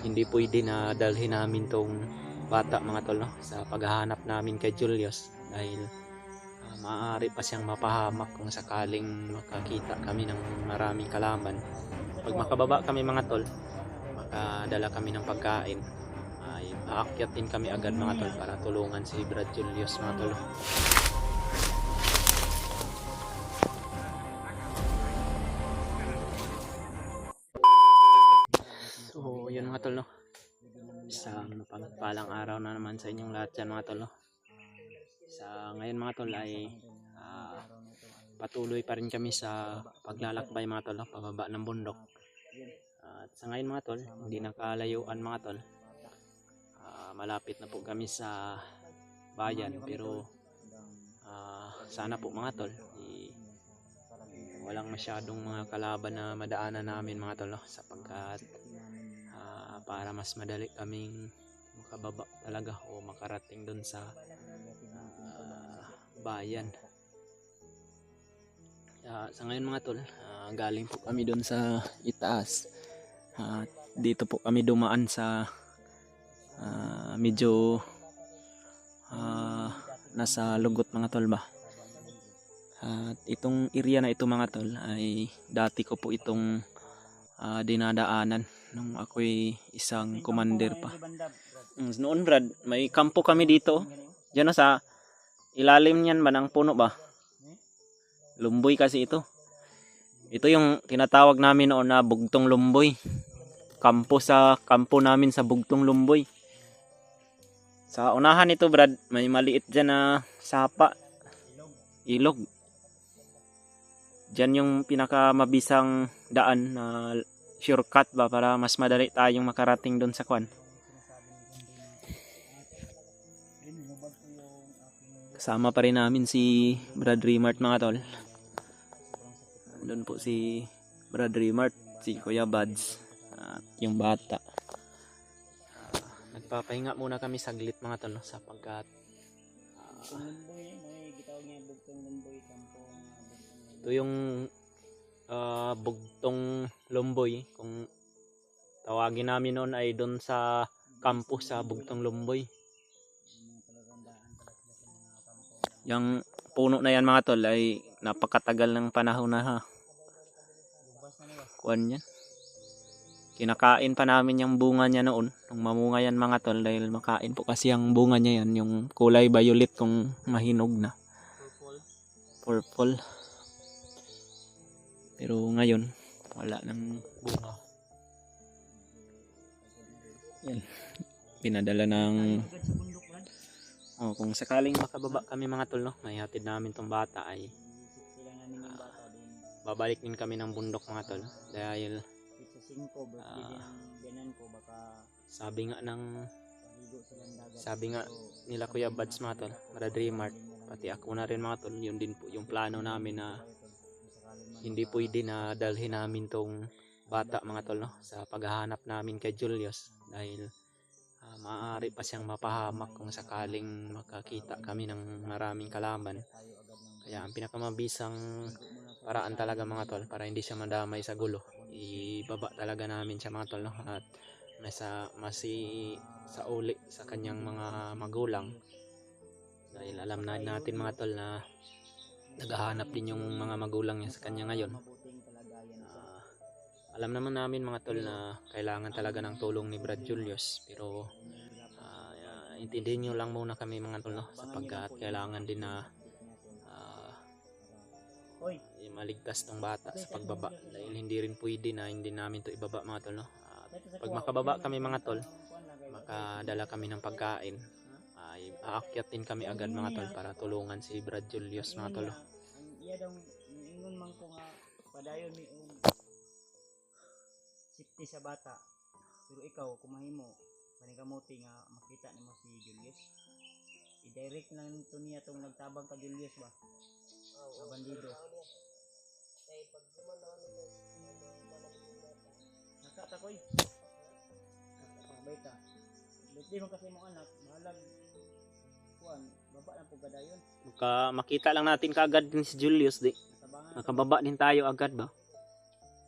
hindi pwede na dalhin namin tong bata mga tol, no, sa paghahanap namin kay Julius dahil maaari pa siyang mapahamak kung sakaling makakita kami ng maraming kalaban. Pag makababa kami mga tol, makadala kami ng pagkain, ay aakyat din kami agad mga tol para tulungan si Brad Julius mga tol. So yun mga tol, no, isang mapagpalang araw na naman sa inyong lahat dyan mga tol, no. Sa ngayon mga tol ay patuloy pa rin kami sa paglalakbay mga tol, no, pababa ng bundok. At sa ngayon mga tol, hindi nakalayuan mga tol. Malapit na po kami sa bayan, pero sana po mga tol walang masyadong mga kalaban na madaanan namin mga tol, no, sapagkat para mas madali kaming makababa talaga o makarating doon sa bayan. Sa ngayon mga tol, galing po kami doon sa itaas. Dito po kami dumaan sa medyo nasa lugot mga tol ba. At itong area na ito mga tol ay dati ko po itong dinadaanan nung ako'y isang commander pa. Noon Brad, may kampo kami dito. Diyan na sa ilalim niyan ba ng puno ba? Lumboy kasi ito. Ito yung tinatawag namin noon na Bugtong Lumboy. Kampo namin sa Bugtong Lumboy. Sa unahan ito Brad, may maliit dyan na sapa. Ilog. Diyan yung pinakamabisang daan na shortcut ba para mas madali tayong makarating doon sa kwan. Kasama pa rin namin si Brad Remart mga tol. Doon po si Brad Remart, si Kuya Buds, at yung bata. Nagpapahinga muna kami saglit mga tol, no, sapagkat ito yung Bugtong Lumboy. Kung tawagin namin noon ay doon sa kampo sa Bugtong Lumboy. Yung puno na yan mga tol ay napakatagal ng panahon na kuwan yan. Kinakain pa namin yung bunga niya noon nung mamunga yan mga tol, dahil makain po kasi ang bunga niya yan, yung kulay violet kung mahinog na. Purple. Pero ngayon wala nang bunga. Yan. Pinadala ng kung sakaling makababa kami mga tol, no, may hatid namin tong bata ay babalik din kami ng bundok mga tol, dahil sabi nga nila Kuya Buds mga tol, Brad Remart, pati ako na rin mga tol, yun din po yung plano namin na hindi pwede na dalhin namin tong bata mga tol, no, sa paghahanap namin kay Julius dahil maaari pa siyang mapahamak kung sakaling makakita kami ng maraming kalaban. Kaya ang pinakamabisang paraan talaga mga tol para hindi siya madamay sa gulo, ibaba talaga namin siya mga tol, no, at sa uli sa kanyang mga magulang, dahil alam na natin mga tol na naghahanap din yung mga magulang niya sa kanya ngayon. Alam naman namin mga tol na kailangan talaga ng tulong ni Brad Julius, pero intindihin nyo lang muna kami mga tol, no, sapagkat kailangan din na maligtas tong bata sa pagbaba, dahil hindi rin pwede na hindi namin to ibaba mga tol, no. Pag makababa kami mga tol, makadala kami ng pagkain, ay aakyat din kami agad mga tol para tulungan si Brad Julius mga tol. Safety sa bata, pero ikaw kumahimo panikamuti nga makita nimo si Julius, i-direct lang to niya tong nagtabang ka Julius ba sa bandido. Nakatakoy nakapagbayta di mo kasi mo anak bahalag kuan baba lang po gadayon, Makita lang natin kaagad din si Julius, di nakababa din tayo agad ba.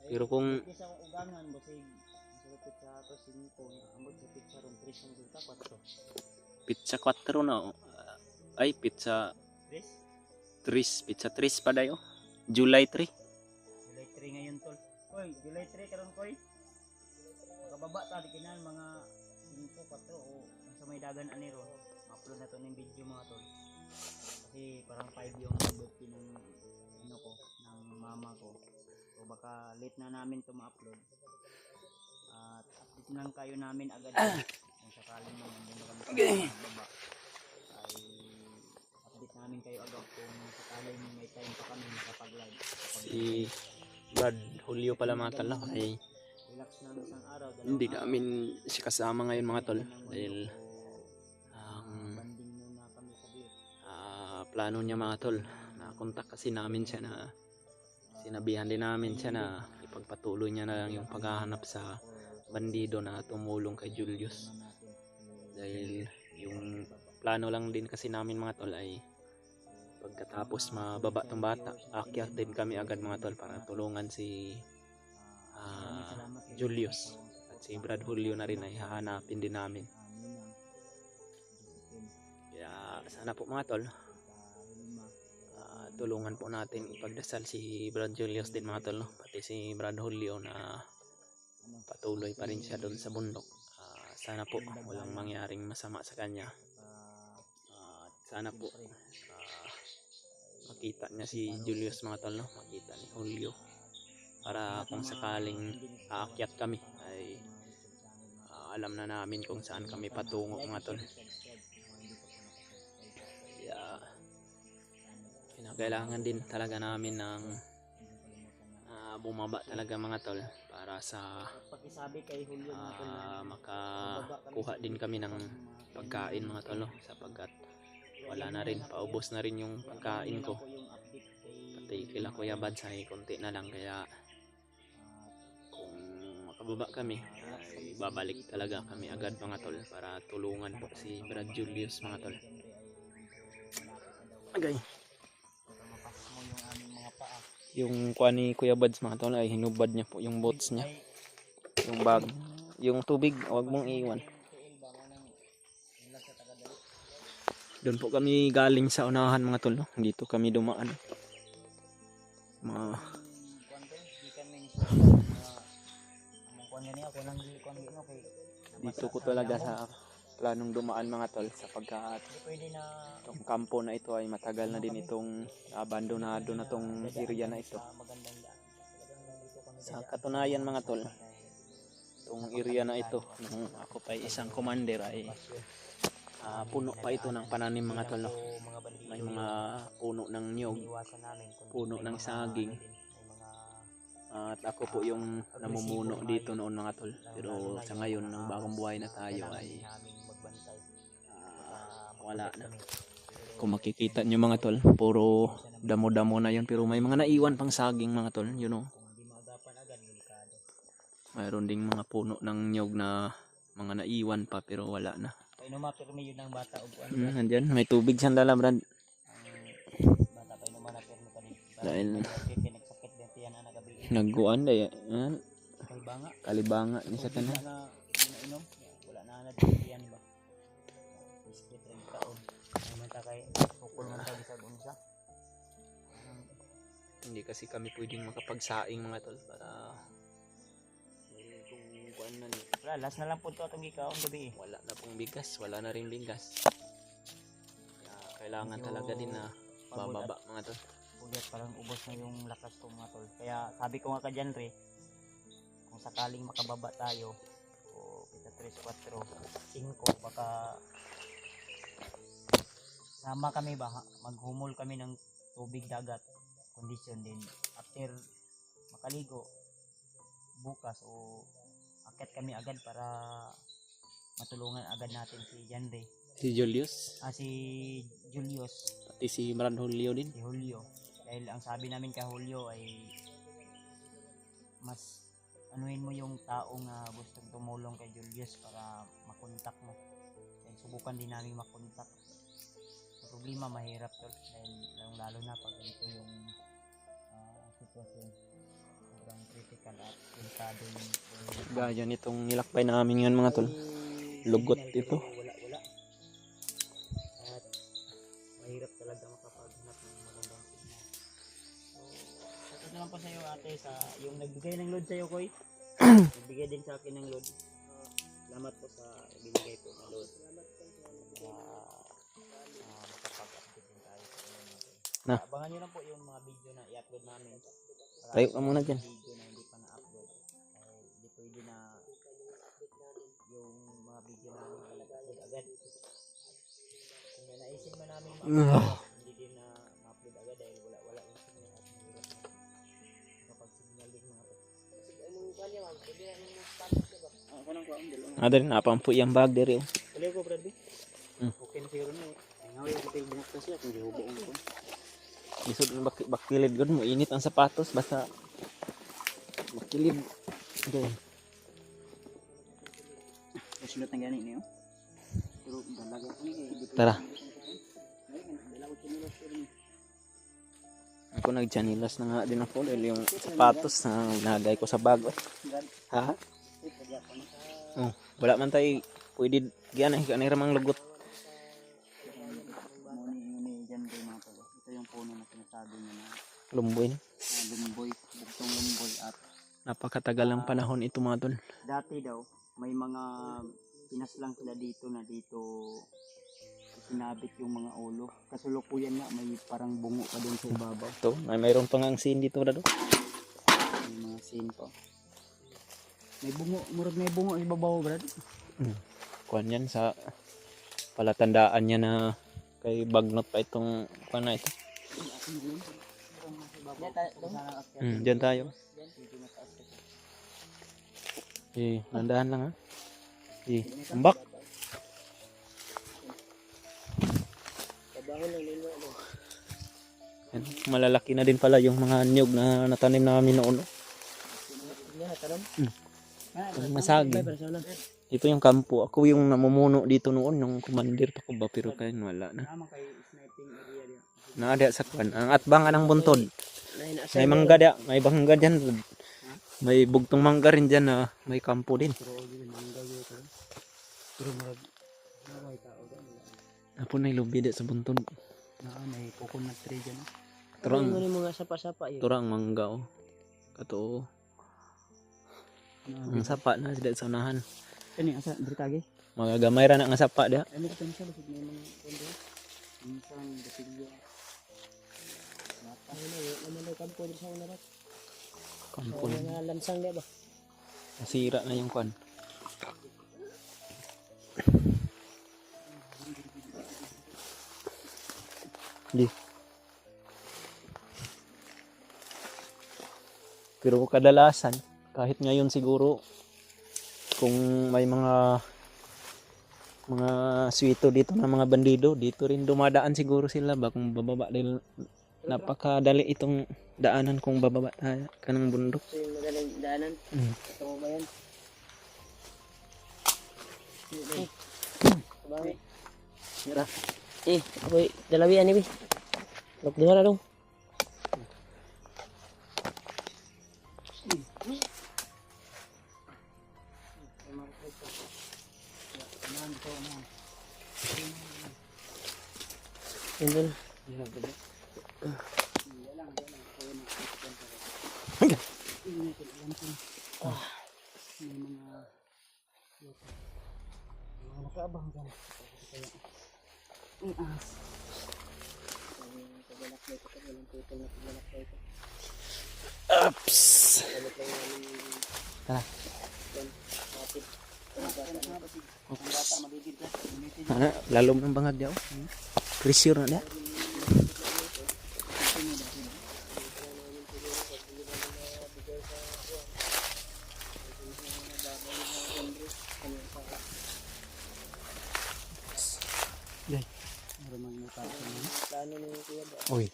Pero kung pizza to 5, ambot sa pizza ron 3 ang duta 4. Pizza 4 na. Ay, pizza 3? 3. Pizza 3 pa dayo. July 3. July 3 ngayon tol. Koy, July 3 karon koy. Makababa ta di kinan mga 5, 4 o sa may dagan ani ron. Ma-upload na to ning video mga tol. Kasi parang 5 yung birthday ng ano ko, ng mama ko. So baka late na namin to ma-upload. At update lang kayo namin agad kung sakaling naman hindi na kami baba. Ay update namin kayo agad kung sakaling may time pa kami makapag-live. Si Brad Julio pala mga tol, no? Ay Relax namin isang araw. hindi namin si kasama ngayon mga tol dahil ang banding muna kami sa beer. plano niya mga tol, nakontak kasi namin siya na sinabihan din namin siya na ipagpatuloy niya na lang yung paghahanap sa bandido na tumulong kay Julius, dahil yung plano lang din kasi namin mga tol ay pagkatapos mababa tong bata, akyat din kami agad mga tol para tulungan si Julius, at si Brad Julio na rin ay hahanapin din namin. Kaya sana po mga tol, tulungan po natin ipagdasal si Brad Julius din mga tol, no? Pati si Brad Julio na patuloy pa rin siya doon sa bundok. Sana po walang mangyaring masama sa kanya. Sana po makita niya si Julius mga tol, no? Makita ni Julio, para kung sakaling aakyat kami ay alam na namin kung saan kami patungo mga tol. Kaya kinakailangan din talaga namin ng bumaba talaga mga tol para sa makakuha din kami ng pagkain mga tol, no? Sapagkat wala na rin, paubos na rin yung pagkain ko, pati kila Kuya Bads ay konti na lang. Kaya kung makababa kami ay babalik talaga kami agad mga tol para tulungan po si Brad Julius mga tol. Okay. Yung kuha ni Kuya Bads mga tol ay hinubad niya po yung boats niya, yung bag, yung tubig huwag mong iwan. Doon po kami galing sa unahan mga tol, no? Dito kami dumaan. Dito ko talaga sa planong dumaan mga tol, sapagkat itong kampo na ito ay matagal na din itong abandonado na itong area na ito. Sa katunayan mga tol, itong area na ito nung ako pa isang commander ay puno pa ito ng pananim mga tol, no? May mga puno ng niyog, puno ng saging, at ako po yung namumuno dito noon mga tol. Pero sa ngayon ng bagong buhay na tayo ay wala na. Kung makikita nyo mga tol, puro damo-damo na yun, pero may mga naiwan pang saging mga tol, you know. Mayroon ding mga puno ng niyog na mga naiwan pa pero wala na. Inumapermi yun ng bata o nandyan, may tubig siyang dala Brad. Bata pa inumapermi pa din. Dahil nagsakit din tiyan na nagabi. nagguan dahil Kalibanga ni sa tanan. Inom, wala na hanad tiyan ba. Biscuit rin taon. Naman ta kay pukul man ta bisag unsa. Hindi kasi kami pwedeng makapagsaing mga tol para kung kuan na ni. Wala, last na lang po ito atong gikaon gabi. Wala na pong bigas, wala na rin bigas. Kaya kailangan talaga din na bababa mga tol. Pugyat parang ubos na yung lakas ko mga tol. Kaya sabi ko nga ka dyan re, kung sakaling makababa tayo o kita 3, 4, 5 baka sama kami ba, maghumol kami ng tubig dagat condition din after makaligo bukas o akit kami agad para matulungan agad natin si Janre. Si Julius? Si Julius. Pati si Brad Julio din? Si Julio. Dahil ang sabi namin kay Julio ay mas anuhin mo yung taong gustong tumulong kay Julius para makontak mo. Dahil subukan din namin makontak. Ang problema mahirap to dahil lalo na pag ito yung sitwasyon sobrang critical technical at delikado yung Gaya nitong nilakbay namin ngayon mga tol. Lugot signal, ito. pero wala. At mahirap talaga makapaghanap ng magandang signal. So, shoutout na lang po sa iyo ate sa yung nagbigay ng load sa iyo, Koy. Nagbigay din sa akin ng load. Salamat po sa binigay po na load. Makapag-update din tayo sa inyo natin. Na. Abangan nyo lang po yung mga video na i-upload namin. Tayo ka muna dyan. Video na hindi pa na-upload. Hindi pwede na yung mga video namin i-upload agad. Kung may naisip man namin ma-upload, hindi din na ma-upload agad dahil wala yung signal at mahirap na kapag signal din mga to. Ako nang kuha ang dalawa. Ada rin napampu yang bag diri. Tuloy ko, Bradley. Okay na siguro na eh. Ngayon ko tayo binakta siya kung di hubo ko. Lisod bakilid gud mo init ang sapatos basta bakilid. Okay. Kasulot ng gani niyo. Pero dalaga ko ni. Tara. Dalaga ko ni Lord. Ako nagchanilas na nga din ako dahil yung sapatos na nagay ko sa bag. Ha? Oh, wala man tayo pwede giyan kanira mang lugot. Ito yung puno na sinasabi niya na Lumboy na. lumboy, buktong lumboy at Napakatagal ng panahon ito mga tol. dati daw may mga pinaslang sila dito na dito sinabit yung mga ulo. Kasulukuyan nga may parang bungo pa doon sa ibabaw. Ito, mayroon pang ang scene dito na do. May mga scene pa. May bungo, murag may bungo sa ibabaw, brad. Kuan yan sa palatandaan niya na kay bagnot pa itong kuan na ito. Diyan tayo. Nandahan lang ha. Ambak. Yan, malalaki na din pala yung mga niyog na natanim namin noon. Masagi. Ito yung kampo. Ako yung namumuno dito noon, yung commander pa ko ba, pero kayo wala na. Naada sa kwan. Ang atbangan ng buntod. May mangga dia, may bangga dyan. May bugtong mangga rin dyan na may kampo din. Apo na ilubi di sa buntod. May coconut tree dyan. Turang, mga sapa-sapa yun. turang mangga oh. Kato. Ang sapa na sila sa unahan. Ano yung asa? Britagi? Magagamay ra na nga sapa dia. Ano ito siya? Basig may mga kondo? Minsan, basilyo. Ano na yun? Ano na yung kampo din sa unarat? Kampo Ano na. nga lansang niya ba? Nasira na yung kwan. Di. Pero kadalasan, kahit ngayon siguro, kung may mga swito dito na mga bandido, dito rin dumadaan siguro sila ba kung bababa dahil napakadali itong daanan kung bababa tayo kanang bundok. Ito yung madaling daanan. Ito mo ba yan? Kabami. Mira. Ako'y dalawian ni Bi. Magduha na dong. Indun. Nakaabang dyan. Ups! Tara. Ano, lalom ng bangag daw. Pressure na dia. Uy.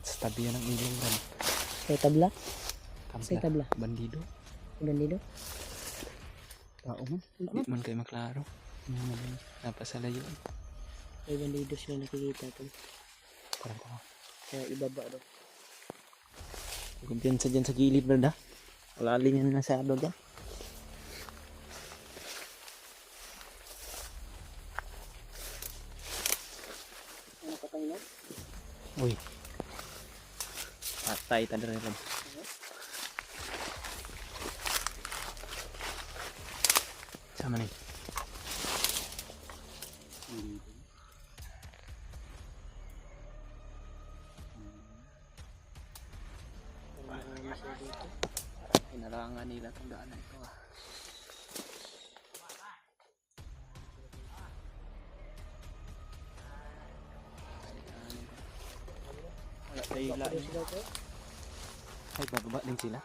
Sa tabi yan ng ilong kan. Sa tabla? Sa tabla? Bandido. Bandido? Tao man. Di man kayo maklaro. Napasalayo. May bandido sila nakikita ito. Parang tao. Sa ibaba daw. Kumpiyansa dyan sa gilid, brad, ha? Malalim yan masyado dyan. Ano patay na? Uy. Patay ta dire ron. Sama ni. Hinarangan nila itong daanan ito, ah. Wala tayo lain. Ay, bababa din sila.